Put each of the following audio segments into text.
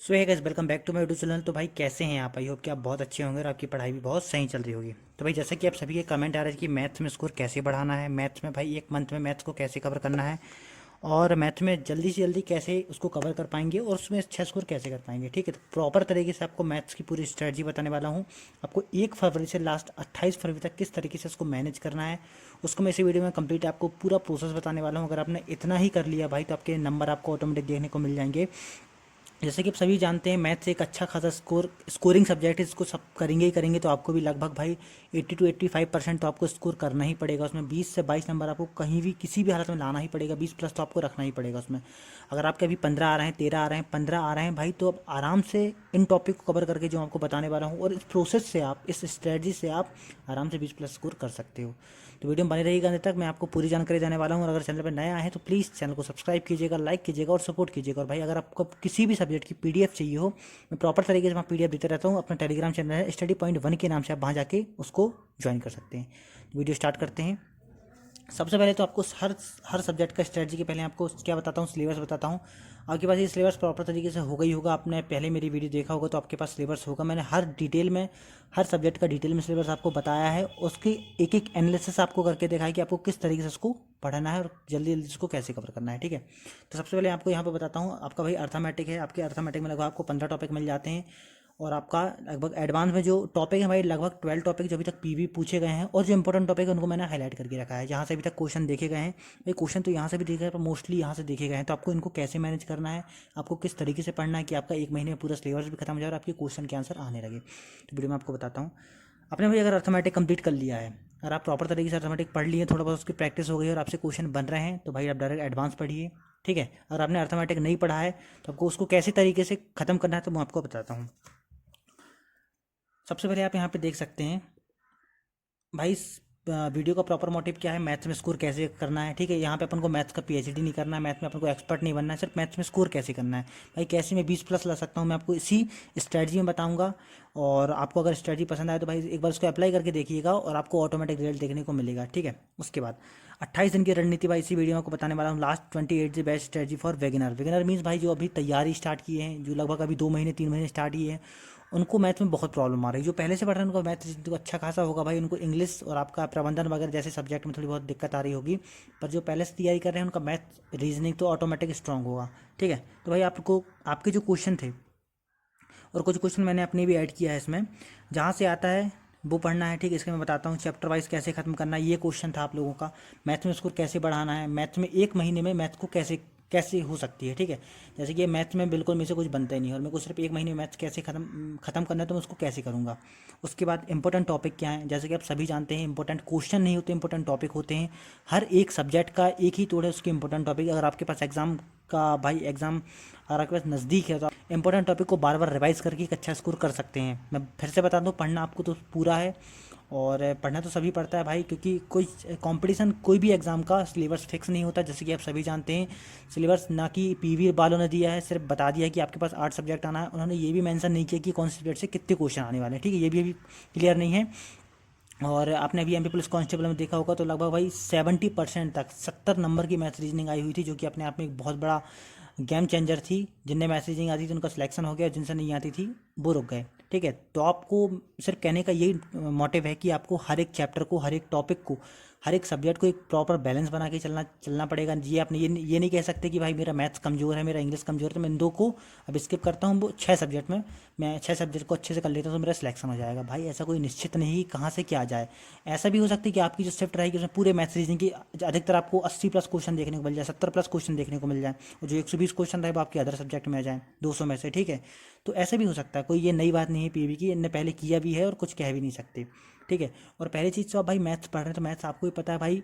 So hi guys, welcome back to my YouTube channel. तो भाई कैसे हैं आप? आई होप कि आप बहुत अच्छे होंगे और आपकी पढ़ाई भी बहुत सही चल रही होगी। तो भाई जैसे कि आप सभी के कमेंट आ रहे हैं कि मैथ्स में स्कोर कैसे बढ़ाना है, मैथ्स में भाई एक मंथ में मैथ्स को कैसे कवर करना है और मैथ में जल्दी से जल्दी कैसे उसको कवर कर पाएंगे और उसमें अच्छा स्कोर कैसे कर पाएंगे। ठीक है, तो प्रॉपर तरीके से आपको मैथ्स की पूरी स्ट्रेटजी बताने वाला हूँ। आपको 1 फरवरी से लास्ट 28 फरवरी तक किस तरीके से उसको मैनेज करना है उसको मैं इसी वीडियो में कंप्लीट आपको पूरा प्रोसेस बताने वाला हूँ। अगर आपने इतना ही कर लिया भाई तो आपके नंबर आपको ऑटोमेटिक देखने को मिल जाएंगे। जैसे कि आप सभी जानते हैं मैथ्स एक अच्छा खासा स्कोरिंग सब्जेक्ट है। इसको सब करेंगे ही करेंगे तो आपको भी लगभग भाई 80 to 85% तो आपको स्कोर करना ही पड़ेगा। उसमें 20 से 22 नंबर आपको कहीं भी किसी भी हालत में लाना ही पड़ेगा। 20 प्लस तो आपको रखना ही पड़ेगा उसमें। अगर आपके अभी 15 आ रहे हैं, 13 आ रहे हैं, 15 आ रहे हैं भाई, तो आप आराम से इन टॉपिक को कवर करके जो आपको बताने वाला हूँ और इस प्रोसेस से आप, इस स्ट्रेटजी से आप आराम से 20 प्लस स्कोर कर सकते हो। तो वीडियो में बने रहिएगा अंत तक, मैं आपको पूरी जानकारी देने वाला हूँ। और अगर चैनल पर नया आए तो प्लीज़ चैनल को सब्सक्राइब कीजिएगा, लाइक कीजिएगा और सपोर्ट कीजिएगा। और भाई अगर आपको किसी भी सब्जेक्ट की पीडीएफ चाहिए हो, मैं प्रॉपर तरीके से मैं पीडीएफ देते रहता हूँ। अपना टेलीग्राम चैनल है स्टडी पॉइंट 1 के नाम से, आप वहाँ जाके उसको ज्वाइन कर सकते हैं। तो वीडियो स्टार्ट करते हैं। सबसे पहले तो आपको हर सब्जेक्ट का स्ट्रेटजी के पहले आपको क्या बताता हूँ, सिलेबस बताता हूँ। आपके पास ये सिलेबस प्रॉपर तरीके से होगा ही होगा। आपने पहले मेरी वीडियो देखा होगा तो आपके पास सिलेबस होगा। मैंने हर डिटेल में, हर सब्जेक्ट का डिटेल में सिलेबस आपको बताया है। उसकी एक एक एनालिसिस आपको करके देखा है कि आपको किस तरीके से उसको पढ़ना है और जल्दी जल्दी उसको कैसे कवर करना है। ठीक है, तो सबसे पहले आपको यहाँ पर बताता हूँ। आपका भाई अर्थमेटिक है, आपके अर्थमेटिक में लगभग आपको 15 टॉपिक मिल जाते हैं। और आपका लगभग एडवांस में जो टॉपिक है भाई, लगभग 12 टॉपिक जो अभी तक पीवी पूछे गए हैं और जो इंपॉर्टेंट टॉपिक है उनको मैंने हाईलाइट करके रखा है। जहाँ से अभी तक क्वेश्चन देखे गए हैं भाई, क्वेश्चन तो यहाँ से भी देखे गए पर मोस्टली यहाँ से देखे गए हैं। तो आपको इनको कैसे मैनेज करना है, आपको किस तरीके से पढ़ना है कि आपका एक महीने में पूरा सिलेबस भी खत्म हो जाए और आपके क्वेश्चन के आंसर आने लगे। तो वीडियो में आपको बताता हूँ। आपने भाई अगर अर्थमेटिक कंप्लीट कर लिया है, अगर आप प्रॉपर तरीके से अर्थमेटिक पढ़ लिए, थोड़ा बहुत उसकी प्रैक्टिस हो गई और आपसे क्वेश्चन बन रहे हैं, तो भाई आप डायरेक्ट एडवांस पढ़िए। ठीक है, अगर आपने अर्थमेटिक नहीं पढ़ा है तो आपको उसको कैसे तरीके से ख़त्म करना है तो मैं आपको बताता हूँ। सबसे पहले आप यहाँ पे देख सकते हैं भाई, वीडियो का प्रॉपर मोटिव क्या है, मैथ्स में स्कोर कैसे करना है। ठीक है, यहाँ पे अपन को मैथ्स का पीएचडी नहीं करना है, मैथ्स में अपन को एक्सपर्ट नहीं बनना है, सिर्फ मैथ्स में स्कोर कैसे करना है। भाई कैसे मैं 20 प्लस ला सकता हूँ, मैं आपको इसी स्ट्रेटजी में बताऊंगा। और आपको अगर स्ट्रेटजी पसंद आए तो भाई एक बार उसको अप्लाई करके देखिएगा और आपको ऑटोमेटिक रिजल्ट देखने को मिलेगा। ठीक है, उसके बाद 28 दिन की रणनीति भाई इसी वीडियो में आपको बताने वाला हूँ। Last 28 the best strategy for Wagner. Wagner means भाई जो अभी तैयारी स्टार्ट किए हैं, जो लगभग अभी 2 महीने 3 महीने स्टार्ट किए हैं, उनको मैथ में बहुत प्रॉब्लम आ रही है। जो पहले से पढ़ रहे हैं उनको मैथ तो अच्छा खासा होगा भाई, उनको इंग्लिश और आपका प्रबंधन वगैरह जैसे सब्जेक्ट में थोड़ी बहुत दिक्कत आ रही होगी। पर जो पहले से तैयारी कर रहे हैं उनका मैथ रीजनिंग तो ऑटोमेटिक स्ट्रांग होगा। ठीक है, तो भाई आपको आपके जो क्वेश्चन थे और कुछ क्वेश्चन मैंने अपने भी ऐड किया है इसमें, जहाँ से आता है वो पढ़ना है। ठीक है, इसके मैं बताता हूँ चैप्टर वाइज कैसे खत्म करना है। ये क्वेश्चन था आप लोगों का, मैथ में स्कोर कैसे बढ़ाना है, मैथ में एक महीने में मैथ को कैसे कैसे हो सकती है। ठीक है, जैसे कि मैथ में बिल्कुल मेरे से कुछ बनता ही नहीं और मेरे को सिर्फ एक महीने में मैथ कैसे खत्म करना है तो मैं उसको कैसे करूँगा। उसके बाद इंपॉर्टेंट टॉपिक क्या है, जैसे कि आप सभी जानते हैं इंपॉर्टेंट क्वेश्चन नहीं होते, इंपॉर्टेंट टॉपिक होते हैं। हर एक सब्जेक्ट का एक ही तोड़ है उसके इंपॉर्टेंट टॉपिक। अगर आपके पास एग्जाम का भाई एग्जाम अगर आपके पास नज़दीक है तो आप इंपॉर्टेंट टॉपिक को बार बार रिवाइज करके एक अच्छा स्कोर कर सकते हैं। मैं फिर से बता दूं, पढ़ना आपको तो पूरा है और पढ़ना तो सभी पढ़ता है भाई, क्योंकि कोई कंपटीशन कोई भी एग्ज़ाम का सिलेबस फिक्स नहीं होता। जैसे कि आप सभी जानते हैं सिलेबस ना कि पीवी वालों ने दिया है, सिर्फ बता दिया है कि आपके पास 8 सब्जेक्ट आना है। उन्होंने ये भी मेंशन नहीं किया कि कौन से सब्जेक्ट से कितने क्वेश्चन आने वाले हैं। ठीक है, ये भी अभी क्लियर नहीं है। और आपने अभी एमपी पुलिस कांस्टेबल में देखा होगा तो लगभग भाई 70% तक 70 नंबर की मैथ रीजनिंग आई हुई थी, जो कि अपने आप में एक बहुत बड़ा गेम चेंजर थी। जिनने मैथ रीजनिंग आती थी उनका सिलेक्शन हो गया, जिनसे नहीं आती थी वो रुक गए। ठीक है, तो आपको सिर्फ कहने का यही मोटिव है कि आपको हर एक चैप्टर को, हर एक टॉपिक को, हर एक सब्जेक्ट को एक प्रॉपर बैलेंस बना के चलना चलना पड़ेगा। ये आपने ये नहीं कह सकते कि भाई मेरा मैथ्स कमज़ोर है, मेरा इंग्लिश कमज़ोर है तो मैं इन दो को अब स्किप करता हूँ, वो 6 सब्जेक्ट में मैं 6 सब्जेक्ट को अच्छे से कर लेता हूँ तो मेरा सिलेक्शन हो जाएगा। भाई ऐसा कोई निश्चित नहीं कहाँ से क्या आ जाए। ऐसा भी हो सकता है कि आपकी जो शिफ्ट रहेगी उसमें पूरे मैथ्स रीजनिंग की अधिकतर आपको 80 प्लस क्वेश्चन देखने को मिल जाए, 70 प्लस क्वेश्चन देखने को मिल जाए, और जो 120 क्वेश्चन रहे वो आपके अदर सब्जेक्ट में आ जाए 200 में से। ठीक है, तो ऐसे भी हो सकता है, कोई ये नई बात नहीं है पीवी की, इनने पहले किया भी है और कुछ कह भी नहीं सकते। ठीक है, और पहली चीज़ तो आप भाई मैथ्स पढ़ रहे हैं तो मैथ्स आपको ही पता है भाई,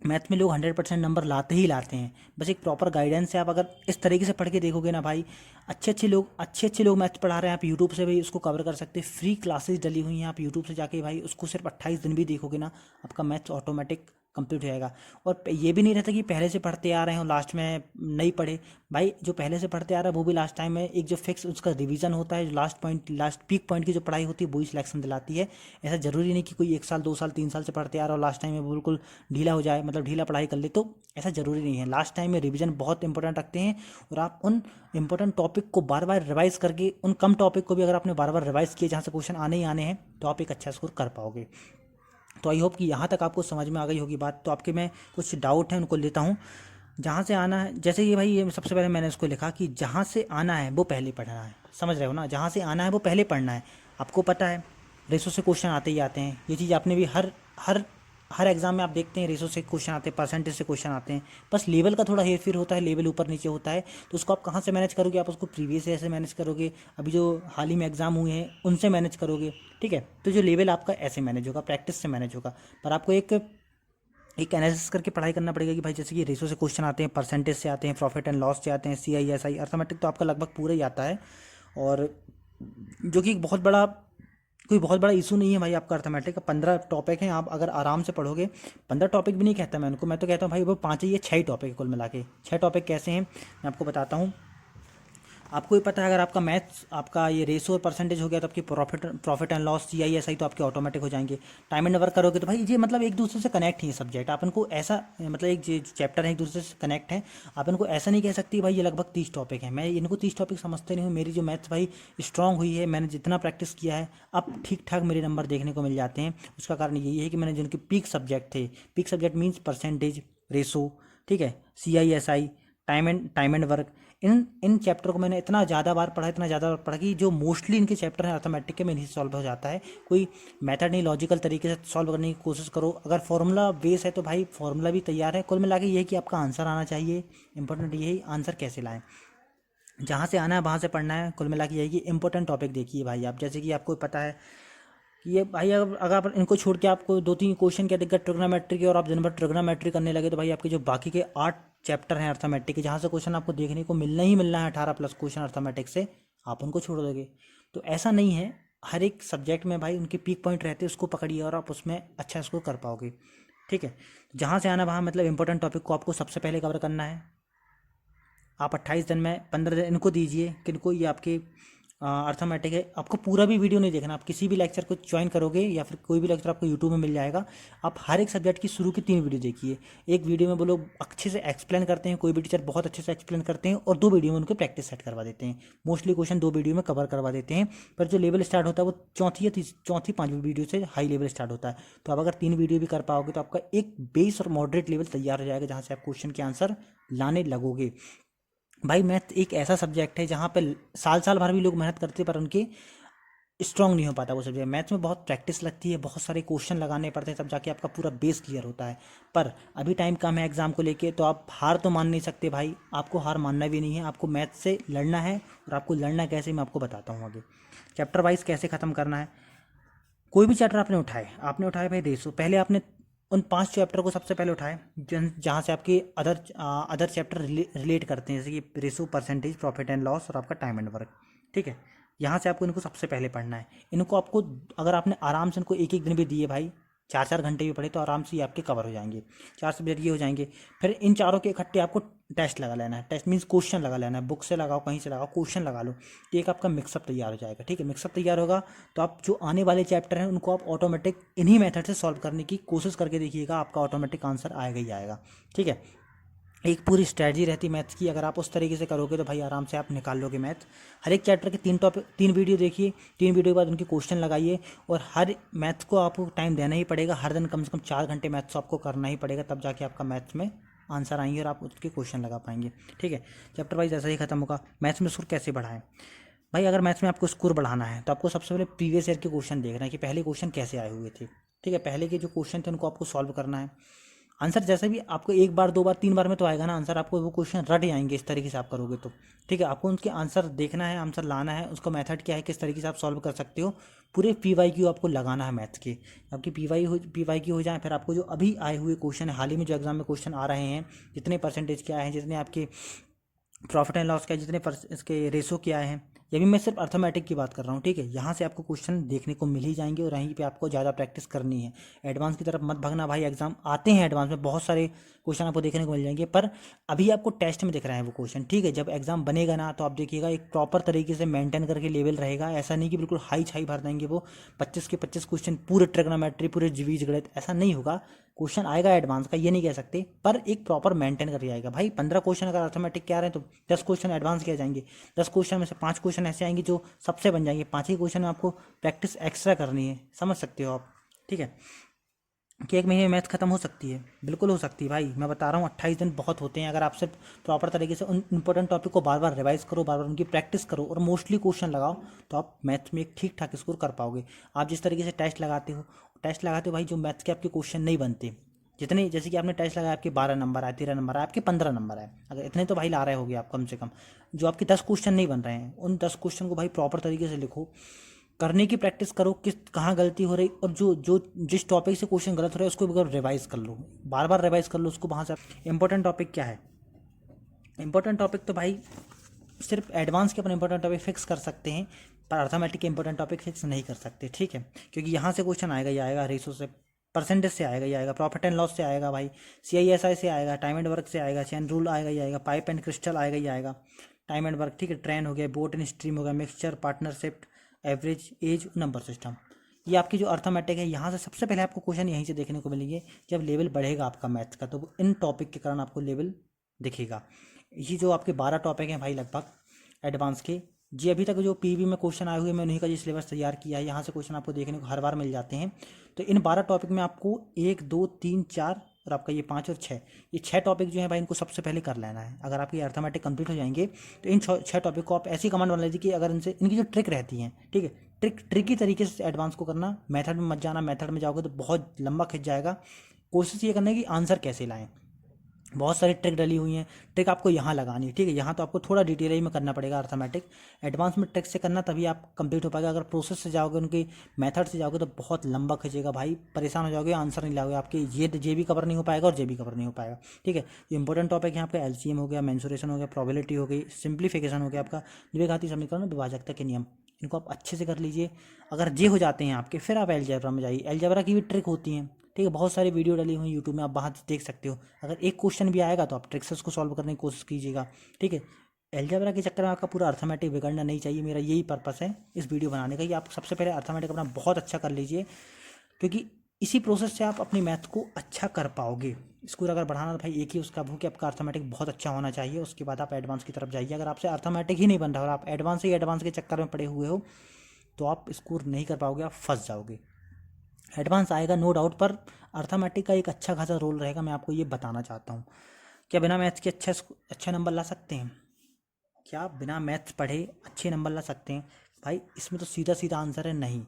मैथ में लोग 100% नंबर लाते ही लाते हैं। बस एक प्रॉपर गाइडेंस से आप अगर इस तरीके से पढ़ के देखोगे ना भाई, अच्छे अच्छे लोग मैथ पढ़ा रहे हैं। आप यूट्यूब से भाई उसको कवर कर सकते हैं, फ्री क्लासेस डली हुई हैं, आप यूट्यूब से जाके भाई उसको सिर्फ 28 दिन भी देखोगे ना, आपका मैथ्स ऑटोमेटिक कंप्लीट हो जाएगा। और ये भी नहीं रहता कि पहले से पढ़ते आ रहे हैं और लास्ट में नहीं पढ़े। भाई जो पहले से पढ़ते आ रहा है वो भी लास्ट टाइम में एक जो फिक्स उसका रिवीजन होता है, जो last point last peak point की जो पढ़ाई होती है वही सिलेक्शन दिलाती है। ऐसा ज़रूरी नहीं कि कोई 1 साल 2 साल 3 साल से पढ़ते आ रहा हो लास्ट टाइम में बिल्कुल ढीला हो जाए, मतलब ढीला पढ़ाई कर ले, तो ऐसा ज़रूरी नहीं है। लास्ट टाइम में रिवीजन बहुत इंपॉर्टेंट रखते हैं और आप उन इंपॉर्टेंट टॉपिक को बार बार रिवाइज करके उन कम टॉपिक को भी अगर आपने बार बार रिवाइज किए जहाँ से क्वेश्चन आने ही आने हैं तो आप एक अच्छा स्कोर कर पाओगे। तो आई होप कि यहाँ तक आपको समझ में आ गई होगी बात। तो आपके मैं कुछ डाउट हैं उनको लेता हूँ। जहाँ से आना है, जैसे ये भाई ये सबसे पहले मैंने इसको लिखा कि जहाँ से आना है वो पहले पढ़ना है। समझ रहे हो ना, जहाँ से आना है वो पहले पढ़ना है। आपको पता है रेशो से क्वेश्चन आते ही आते हैं, ये चीज़ आपने भी हर हर हर एग्जाम में आप देखते हैं रेशो से क्वेश्चन आते हैं, परसेंटेज से क्वेश्चन आते हैं। बस लेवल का थोड़ा हेर फेर होता है, लेवल ऊपर नीचे होता है, तो उसको आप कहाँ से मैनेज करोगे? आप उसको प्रीवियस ईयर से मैनेज करोगे, अभी जो हाल ही में एग्जाम हुए हैं उनसे मैनेज करोगे, ठीक है। तो जो लेवल आपका ऐसे मैनेज होगा, प्रैक्टिस से मैनेज होगा। पर आपको एक एनालिसिस करके पढ़ाई करना पड़ेगा कि भाई जैसे कि रेशो से क्वेश्चन आते हैं, परसेंटेज से आते हैं, प्रॉफिट एंड लॉस से आते हैं, CISI अर्थमेटिक तो आपका लगभग पूरा ही आता है। और जो कि कोई बहुत बड़ा इशू नहीं है भाई। आपका अर्थमेटिक का 15 टॉपिक हैं, आप अगर आराम से पढ़ोगे, 15 टॉपिक भी नहीं कहता मैं उनको, मैं तो कहता हूँ भाई वो 5 ही है, 6 ही टॉपिक है कुल मिला के। 6 टॉपिक कैसे हैं मैं आपको बताता हूँ। आपको ही पता है अगर आपका मैथ्स आपका ये रेशो और परसेंटेज हो गया तो आपकी प्रॉफिट एंड लॉस CISI तो आपके ऑटोमेटिक हो जाएंगे। टाइम एंड वर्क करोगे तो भाई ये मतलब एक दूसरे से कनेक्ट ही है सब्जेक्ट। आप इनको ऐसा मतलब एक जो चैप्टर है एक दूसरे से कनेक्ट है, आप इनको ऐसा नहीं कह सकती भाई ये लगभग 30 टॉपिक है। मैं इनको 30 टॉपिक समझते नहीं हूँ। मेरी जो मैथ्स भाई स्ट्रांग हुई है, मैंने जितना प्रैक्टिस किया है अब ठीक ठाक मेरे नंबर देखने को मिल जाते हैं। उसका कारण यही है कि मैंने जिनके पीक सब्जेक्ट थे, peak subject means percentage, ratio, ठीक है, CISI, time and work, in chapter को मैंने इतना ज़्यादा बार पढ़ा कि जो मोस्टली इनके चैप्टर हैं अर्थमेटिक के में इन्हीं से सॉल्व हो जाता है। कोई मेथड नहीं, लॉजिकल तरीके से सॉल्व करने की कोशिश करो। अगर फॉर्मूला बेस है तो भाई फॉर्मूला भी तैयार है। कुल मिला के ये है कि आपका आंसर आना चाहिए। इंपॉर्टेंट ये है आंसर कैसे लाएं, जहाँ से आना है वहाँ से पढ़ना है। कुल मिला के यही कि इंपॉर्टेंट टॉपिक देखिए भाई आप, जैसे कि आपको पता है कि ये भाई अगर आप इनको छोड़ के आपको 2-3 क्वेश्चन क्या दिक्कत ट्रिग्नोमेट्री की और आप दिन भर ट्रिग्नोमेट्री करने लगे तो भाई आपके जो बाकी के 8 चैप्टर हैं अर्थमेटिक के, जहाँ से क्वेश्चन आपको देखने को मिलना ही मिलना है 18+ क्वेश्चन अर्थमेटिक से, आप उनको छोड़ दोगे। तो ऐसा नहीं है, हर एक सब्जेक्ट में भाई उनके पीक पॉइंट रहते हैं, उसको पकड़िए और आप उसमें अच्छा स्कोर कर पाओगे, ठीक है। जहाँ से आना वहाँ मतलब इंपॉर्टेंट टॉपिक को आपको सबसे पहले कवर करना है। आप 28 दिन में 15 दिन इनको दीजिए, किनको ये आपके अर्थमेटिक है। आपको पूरा भी वीडियो नहीं देखना, आप किसी भी लेक्चर को ज्वाइन करोगे या फिर कोई भी लेक्चर आपको यूट्यूब में मिल जाएगा, आप हर एक सब्जेक्ट की शुरू की 3 वीडियो देखिए। एक वीडियो में वो लोग अच्छे से एक्सप्लेन करते हैं, कोई भी टीचर बहुत अच्छे से एक्सप्लेन करते हैं, और 2 वीडियो में उनको प्रैक्टिस सेट करवा देते हैं। मोस्टली क्वेश्चन 2 वीडियो में कवर करवा देते हैं, पर जो लेवल स्टार्ट होता है वो चौथी 5वीं वीडियो से हाई लेवल स्टार्ट होता है। तो आप अगर 3 वीडियो भी कर पाओगे तो आपका एक बेस और मॉडरेट लेवल तैयार हो जाएगा, जहाँ से आप क्वेश्चन के आंसर लाने लगोगे। भाई मैथ एक ऐसा सब्जेक्ट है जहाँ पे साल भर भी लोग मेहनत करते हैं पर उनके स्ट्रांग नहीं हो पाता वो सब्जेक्ट। मैथ्स में बहुत प्रैक्टिस लगती है, बहुत सारे क्वेश्चन लगाने पड़ते हैं, तब जाके आपका पूरा बेस क्लियर होता है। पर अभी टाइम कम है एग्जाम को लेके, तो आप हार तो मान नहीं सकते भाई, आपको हार मानना भी नहीं है। आपको मैथ्स से लड़ना है, और आपको लड़ना कैसे मैं आपको बताता हूँ आगे। चैप्टर वाइज कैसे ख़त्म करना है। कोई भी चैप्टर आपने उठाए भाई रेशो, पहले आपने उन 5 चैप्टर को सबसे पहले उठाए जहाँ से आपके अदर चैप्टर रिलेट करते हैं, जैसे कि ratio, percentage, profit and loss और आपका टाइम एंड वर्क, ठीक है। यहाँ से आपको इनको सबसे पहले पढ़ना है। इनको आपको अगर आपने आराम से इनको एक दिन भी दिए भाई, 4-4 घंटे भी पढ़े तो आराम से ये आपके कवर हो जाएंगे। 4 सब्जेक्ट ये हो जाएंगे। फिर इन चारों के इकट्ठे आपको टेस्ट लगा लेना है। टेस्ट मीन्स क्वेश्चन लगा लेना है, बुक से लगाओ कहीं से लगाओ, क्वेश्चन लगा लो, तो एक आपका मिक्सअप तैयार हो जाएगा, ठीक है। मिक्सअप तैयार होगा तो आप जो आने वाले चैप्टर हैं उनको आप ऑटोमेटिक इन्हीं मेथड से सॉल्व करने की कोशिश करके देखिएगा, आपका ऑटोमेटिक आंसर आएगा ही आएगा, ठीक है। एक पूरी स्ट्रैटेजी रहती है मैथ्स की, अगर आप उस तरीके से करोगे तो भाई आराम से आप निकाल लोगे मैथ। हर एक चैप्टर के 3 वीडियो देखिए, 3 वीडियो के बाद उनके क्वेश्चन लगाइए, और हर मैथ्स को आपको टाइम देना ही पड़ेगा। हर दिन कम से कम 4 घंटे मैथ्स आपको करना ही पड़ेगा, तब जाके आपका मैथ्स में आंसर आएंगे और आप उसके क्वेश्चन लगा पाएंगे, ठीक है। चैप्टर वाइज ऐसा ही खत्म होगा। मैथ्स में स्कोर कैसे बढ़ाएं भाई, अगर मैथ्स में आपको स्कोर बढ़ाना है तो आपको सबसे पहले प्रीवियस ईयर के क्वेश्चन देखना है कि पहले क्वेश्चन कैसे आए हुए थे, ठीक है। पहले के जो क्वेश्चन थे उनको आपको सॉल्व करना है। आंसर जैसे भी आपको 1 बार 2 बार 3 बार में तो आएगा ना आंसर, आपको वो क्वेश्चन रट आएंगे इस तरीके से आप करोगे तो, ठीक है। आपको उनके आंसर देखना है, आंसर लाना है, उसका मेथड क्या है, किस तरीके से आप सॉल्व कर सकते हो। पूरे PYQ आपको लगाना है मैथ्स के। आपकी PYQ हो जाए, फिर आपको जो अभी आए हुए क्वेश्चन है, हाल ही में जो एग्जाम में क्वेश्चन आ रहे हैं, जितने परसेंटेज के आए हैं, जितने आपके प्रॉफिट एंड लॉस के, जितने इसके रेशो के आए हैं, ये भी मैं सिर्फ अर्थमेटिक की बात कर रहा हूँ, ठीक है। यहाँ से आपको क्वेश्चन देखने को मिल ही जाएंगे और यहीं पे आपको ज़्यादा प्रैक्टिस करनी है। एडवांस की तरफ मत भागना भाई, एग्जाम आते हैं एडवांस में बहुत सारे क्वेश्चन आपको देखने को मिल जाएंगे, पर अभी आपको टेस्ट में दिख रहा है वो क्वेश्चन, ठीक है। जब एग्जाम बनेगा ना तो आप देखिएगा एक प्रॉपर तरीके से मेंटेन करके लेवल रहेगा, ऐसा नहीं कि बिल्कुल हाई छाई भर देंगे वो 25 के 25 क्वेश्चन पूरे ट्रिग्नोमेट्री पूरे बीजगणित, ऐसा नहीं होगा। क्वेश्चन आएगा एडवांस का, ये नहीं कह सकते, पर एक प्रॉपर मेंटेन करके आएगा भाई। 15 क्वेश्चन अगर अर्थमेटिक के आ रहे हैं तो 10 क्वेश्चन एडवांस के आ जाएंगे, 10 क्वेश्चन में से 5 क्वेश्चन ऐसे आएंगे जो सबसे बन जाएंगे, 5 ही क्वेश्चन में आपको प्रैक्टिस एक्स्ट्रा करनी है, समझ सकते हो आप, ठीक है। कि एक महीने में मैथ खत्म हो सकती है, बिल्कुल हो सकती है भाई, मैं बता रहा हूँ। 28 दिन बहुत होते हैं, अगर आप सिर्फ प्रॉपर तरीके से उन इंपॉर्टेंट टॉपिक को बार बार रिवाइज करो, बार बार उनकी प्रैक्टिस करो और मोस्टली क्वेश्चन लगाओ, तो आप मैथ में एक ठीक ठाक स्कोर कर पाओगे। आप जिस तरीके से टेस्ट लगाते हो भाई, जो मैथ के आपके क्वेश्चन नहीं बनते, जितने जैसे कि आपने टेस्ट लगाया आपके 12 नंबर आए, 13 नंबर आए, आपके 15 नंबर आए, अगर इतने तो भाई ला रहे होगे आप कम से कम। जो आपके 10 क्वेश्चन नहीं बन रहे हैं, उन 10 क्वेश्चन को भाई प्रॉपर तरीके से लिखो, करने की प्रैक्टिस करो, किस कहाँ गलती हो रही, और जो जो जिस टॉपिक से क्वेश्चन गलत हो रहा है उसको भी रिवाइज कर लो, बार बार रिवाइज कर लो उसको। वहाँ से इंपॉर्टेंट टॉपिक क्या है, इंपॉर्टेंट टॉपिक तो भाई सिर्फ एडवांस के अपने इंपॉर्टेंट टॉपिक फिक्स कर सकते हैं, पर अर्थमेटिक के इंपॉर्टेंट टॉपिक फिक्स नहीं कर सकते, ठीक है। क्योंकि यहाँ से क्वेश्चन आएगा ही आएगा, रेशो से, परसेंटेज से आएगा ही आएगा, प्रॉफिट एंड लॉस से आएगा भाई, CISI से आएगा, टाइम एंड वर्क से आएगा, चैन रूल आएगा ही आएगा, पाइप एंड क्रिस्टल आएगा ही आएगा, टाइम एंड वर्क, ठीक है। ट्रेन हो गया, बोट एंड स्ट्रीम हो गया, mixture, partnership, average, age, number system, ये आपकी जो अर्थमेटिक है। यहाँ से सबसे पहले आपको क्वेश्चन यहीं से देखने को मिलेंगे। जब लेवल बढ़ेगा आपका मैथ्स का तो इन टॉपिक के कारण आपको लेवल दिखेगा। ये जो आपके 12 टॉपिक हैं भाई लगभग एडवांस के, जी अभी तक जो PV में क्वेश्चन आए हुए मैं उन्हीं का जो सिलेबस तैयार किया है, यहाँ से क्वेश्चन आपको देखने को हर बार मिल जाते हैं। तो इन 12 टॉपिक में आपको 1 2 3 4 और आपका ये 5 और 6, ये 6 टॉपिक जो है भाई इनको सबसे पहले कर लेना है। अगर आपकी अर्थमेटिक कंप्लीट हो जाएंगे तो इन 6 टॉपिक को आप ऐसी कमांड बना लीजिए कि अगर इनसे इनकी जो ट्रिक रहती है, ठीक है, ट्रिकी तरीके से एडवांस को करना, मेथड में मत जाना। मेथड में जाओगे तो बहुत लंबा खिंच जाएगा। कोशिश ये करना है कि आंसर कैसे लाएं, बहुत सारी ट्रिक डली हुई हैं, ट्रिक आपको यहाँ लगानी है, ठीक है। यहाँ तो आपको थोड़ा डिटेल ही में करना पड़ेगा अर्थमेटिक, एडवांस में ट्रिक से करना तभी आप कंप्लीट हो पाएगा। अगर प्रोसेस से जाओगे, उनकी मेथड से जाओगे तो बहुत लंबा खींचेगा भाई, परेशान हो जाओगे, आंसर नहीं लाओगे, आपके ये भी कवर नहीं हो पाएगा और ये भी कवर नहीं हो पाएगा, ठीक है। ये इंपॉर्टेंट टॉपिक है आपका, LCM हो गया, मेंसुरेशन हो गया, प्रोबेबिलिटी हो गई, सिंप्लीफिकेशन हो गया, आपका द्विघाती समीकरण, विभाजकता के नियम, इनको आप अच्छे से कर लीजिए। अगर ये हो जाते हैं आपके, फिर आप अलजेब्रा में जाइए। अलजेब्रा की भी ट्रिक होती हैं, ठीक है, बहुत सारी वीडियो डली हुई यूट्यूब में, आप वहाँ से देख सकते हो। अगर एक क्वेश्चन भी आएगा तो आप ट्रिक से उसको सॉल्व करने की कोशिश कीजिएगा, ठीक है। अलजेब्रा के चक्कर में आपका पूरा अर्थमेटिक बिगड़ना नहीं चाहिए, मेरा यही पर्पस है इस वीडियो बनाने का, कि आप सबसे पहले अर्थमेटिक अपना बहुत अच्छा कर लीजिए, क्योंकि इसी प्रोसेस से आप अपनी मैथ को अच्छा कर पाओगे। स्कोर अगर बढ़ाना तो भाई एक ही उसका वो कि आपका अर्थमेटिक बहुत अच्छा होना चाहिए, उसके बाद आप एडवांस की तरफ जाइए। अगर आपसे अर्थमेटिक ही नहीं बन रहा और आप एडवांस के चक्कर में पड़े हुए हो तो आप स्कोर नहीं कर पाओगे, आप फंस जाओगे। एडवांस आएगा नो डाउट, पर अर्थमेटिक का एक अच्छा खासा रोल रहेगा, मैं आपको ये बताना चाहता हूँ। क्या बिना मैथ्स के अच्छे नंबर ला सकते हैं? क्या बिना मैथ्स पढ़े अच्छे नंबर ला सकते हैं? भाई इसमें तो सीधा सीधा आंसर है नहीं।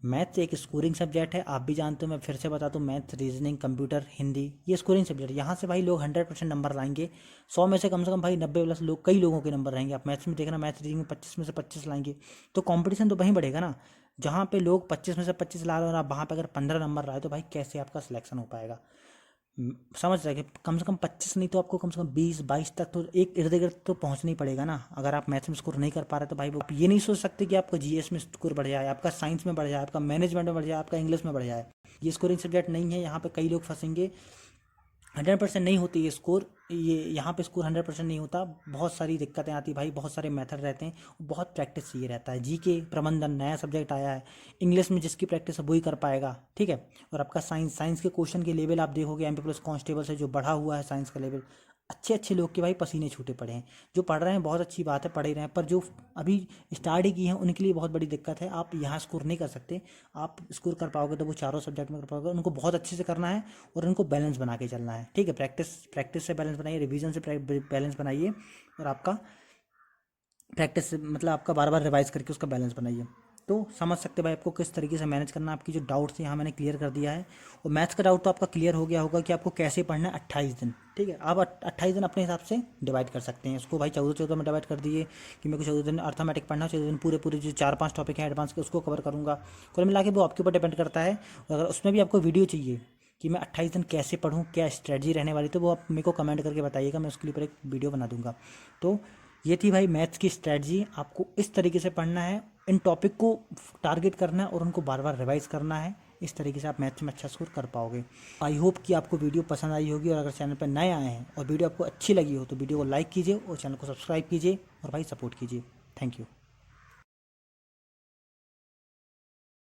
मैथ्स एक स्कोरिंग सब्जेक्ट है, आप भी जानते हो, मैं फिर से बता दूं, मैथ्स, रीजनिंग, कंप्यूटर, हिंदी, ये स्कोरिंग सब्जेक्ट है। यहाँ से भाई लोग 100% नंबर लाएंगे, 100 में से कम भाई 90 प्लस लोग, कई लोगों के नंबर रहेंगे। आप मैथ्स में देखना, मैथ्स रीजनिंग में 25 में से 25 लाएंगे, तो कंपटीशन तो वहीं बढ़ेगा ना। जहाँ पे लोग 25 में से 25 ला रहे हो और आप वहाँ पे अगर 15 नंबर लाए तो भाई कैसे आपका सिलेक्शन हो पाएगा? समझ रहे कि कम से कम 25 नहीं तो आपको कम से कम 20-22 तक तो एक इर्द गिर्द तो पहुंचना ही पड़ेगा ना। अगर आप मैथ्स में स्कोर नहीं कर पा रहे तो भाई वो ये नहीं सोच सकते कि आपका GS में स्कोर बढ़ जाए, आपका साइंस में बढ़ जाए, आपका मैनेजमेंट में बढ़ जाए, आपका इंग्लिश में बढ़ जाए। ये स्कोरिंग सब्जेक्ट नहीं है, यहाँ पे कई लोग फंसेंगे। 100% नहीं होती ये स्कोर, ये यहाँ पे स्कोर 100% नहीं होता, बहुत सारी दिक्कतें आती भाई, बहुत सारे मेथड रहते हैं, बहुत प्रैक्टिस चाहिए रहता है। GK प्रबंधन नया सब्जेक्ट आया है, इंग्लिश में जिसकी प्रैक्टिस है वही कर पाएगा, ठीक है। और आपका साइंस के क्वेश्चन के लेवल आप देखोगे MP प्लस कांस्टेबल से जो बढ़ा हुआ है साइंस का लेवल, अच्छे अच्छे लोग के भाई पसीने छूटे पड़े हैं। जो पढ़ रहे हैं बहुत अच्छी बात है, पढ़ ही रहे हैं, पर जो अभी स्टार्ट ही की हैं उनके लिए बहुत बड़ी दिक्कत है। आप यहाँ स्कोर नहीं कर सकते, आप स्कोर कर पाओगे तो वो चारों सब्जेक्ट में कर पाओगे। उनको बहुत अच्छे से करना है और उनको बैलेंस बना के चलना है, ठीक है। प्रैक्टिस से बैलेंस बनाइए, रिवीजन से बैलेंस बनाइए, और आपका प्रैक्टिस मतलब आपका बार बार रिवाइज करके उसका बैलेंस बनाइए। तो समझ सकते भाई आपको किस तरीके से मैनेज करना है। आपकी जो डाउट्स हैं यहाँ मैंने क्लियर कर दिया है, और मैथ्स का डाउट तो आपका क्लियर हो गया होगा कि आपको कैसे पढ़ना है। 28 दिन, ठीक है, आप 28 दिन अपने हिसाब से डिवाइड कर सकते हैं इसको भाई। 14 में डिवाइड कर दिए कि मेरे को 14 दिन अर्थमेटिक पढ़ना है, 14 दिन पूरे जो 4-5 टॉपिक हैं एडवांस के उसको कवर करूँगा। कुल मिला के वो आपके ऊपर डिपेंड करता है। और अगर उसमें भी आपको वीडियो चाहिए कि मैं 28 दिन कैसे पढ़ूँ, क्या स्ट्रेटजी रहने वाली, तो वो आप मेरे को कमेंट करके बताइएगा, मैं उसके ऊपर एक वीडियो बना दूंगा। तो ये थी भाई मैथ्स की स्ट्रैटेजी। आपको इस तरीके से पढ़ना है, इन टॉपिक को टारगेट करना है और उनको बार बार रिवाइज करना है। इस तरीके से आप मैथ्स में अच्छा स्कोर कर पाओगे। आई होप कि आपको वीडियो पसंद आई होगी, और अगर चैनल पर नए आए हैं और वीडियो आपको अच्छी लगी हो तो वीडियो को लाइक कीजिए और चैनल को सब्सक्राइब कीजिए और भाई सपोर्ट कीजिए। Thank you.